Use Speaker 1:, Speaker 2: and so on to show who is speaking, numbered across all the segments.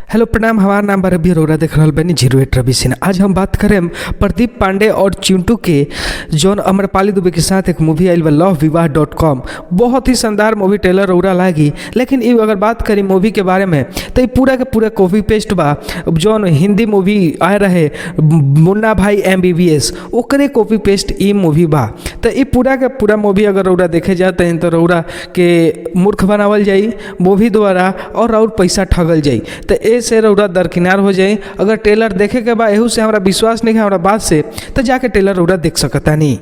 Speaker 1: Hello प्रणाम, हमारा नाम बा रवि अरोड़ा, देख रहा बनी 08 रवि सिन्हा। आज हम बात करें प्रदीप पांडे और चिंटू के जौन अम्रपाली दुबे के साथ एक मूवी आयल बा LoveVivaह.com। बहुत ही शानदार मूवी ट्रेलर रौरा लागी। लेकिन ये अगर बात करी मूवी के बारे में तो ये पूरा के पूरा कॉपी पेस्ट बा जौन हिंदी मूवी आए रहे मुन्ना भाई MBBS ओकरे कॉपी पेस्ट ये मूवी बा। तो ये पूरा के पूरा मूवी अगर रौरा देखे जाते हैं तो रौरा के मूर्ख बनावल जाई मूवी द्वारा और और पैसा ठगल जाई। तो से रौरा दरकिनार हो जाए। अगर ट्रेलर देखे के बाद एहू से हमारा विश्वास नहीं है हमारा बात से तो जाके ट्रेलर रौरा देख सकता नहीं।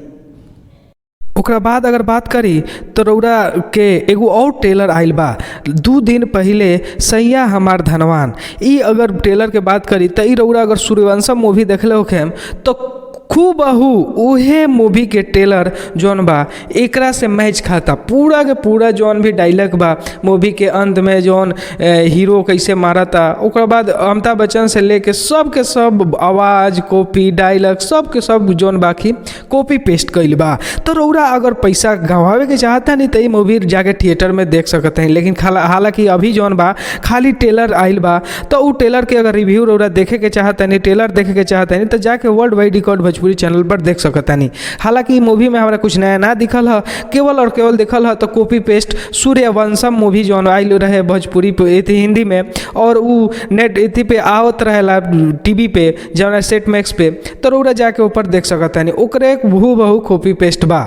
Speaker 1: ओकरा बाद अगर बात करी तो रौरा के एगो और ट्रेलर आइल बा 2 दिन पहले, सैया हमार धनवान। ई अगर ट्रेलर के बात करी तो ई रौरा अगर सूर्यवंशम मूवी देखले होखेम तो खूबहू उहे मूवी के ट्रेलर जौन बा एकरा से मैच खाता। पूरा के पूरा जौन भी डायलॉग बा मूवी के अंत में जौन हीरो कैसे मारता, ओकरा बाद अमिताभ बच्चन से लेके सब के सब आवाज़ कॉपी डायलॉग सब के सब जौन बाकी कॉपी पेस्ट कइल बा। तो रौरा अगर पैसा गंवावे के चाहता नहीं तो ये मूवी जाके थिएटर में देख सकते हैं। लेकिन हालांकि अभी जौन बा खाली ट्रेलर आइल बा तो वो ट्रेलर के अगर रिव्यू रौरा देखे के चाहता नहीं, ट्रेलर देखे के चाहता नहीं तो जाके world wide record Bhojpuri channel पर देख सकता नहीं। हालांकि मूवी में हमारा कुछ नया ना दिखल है, केवल और केवल दिखल है तो कॉपी पेस्ट सूर्यवंशम मूवी जौन आइल रहे भोजपुरी पे हिंदी में और वो नेट इथी पे आवत रहेला टीवी पे जौन सेट मैक्स पे, तो रौरा जाके ऊपर देख सकता नहीं। ओकरे हूबहू कॉपी पेस्ट बा।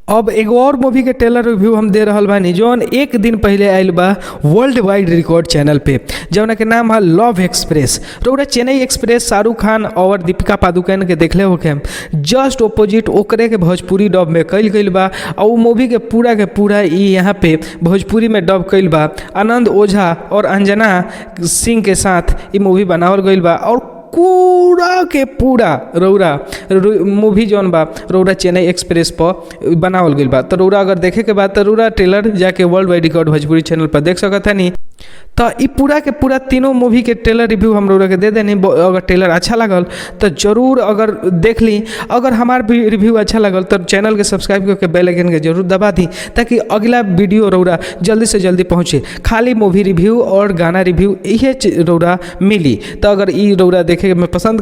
Speaker 1: अब एगो और मूवी के ट्रेलर रिव्यू हम दे रहल बानी जौन एक दिन पहले आयल बा वर्ल्ड वाइड रिकॉर्ड चैनल पे, जौन के नाम है लव एक्सप्रेस। रौरा चेन्नई एक्सप्रेस शाहरुख खान और दीपिका पादुकोण के देखले होखे जस्ट ऑपोजिट ओकरे के भोजपुरी डब में कइल गइल बा। और वो मूवी के पूरा ई यहाँ पे भोजपुरी में डब कइल बा। आनंद ओझा और अंजना सिंह के साथ ये मूवी बनावल गइल बा और पूरा के पूरा रौरा मूवी जौन बा रौरा चेन्नई एक्सप्रेस पर बनावल गइल बा। तो रौरा अगर देखे के बाद तो रौरा ट्रेलर जाके world wide record Bhojpuri channel पर देख सकता नहीं। तो ये पूरा के पूरा तीनों मूवी के ट्रेलर रिव्यू हम रौरा के दे देनी। अगर ट्रेलर अच्छा लगल तो जरूर अगर देख ली। अगर हमार भी रिव्यू अच्छा लगल तो चैनल के सब्सक्राइब करके बेल आइकन के जरूर दबा दी ताकि अगला वीडियो रौरा जल्दी से जल्दी पहुँचे। खाली मूवी रिव्यू और गाना रिव्यू ये रौरा मिली। तो अगर ये रौरा देखे में पसंद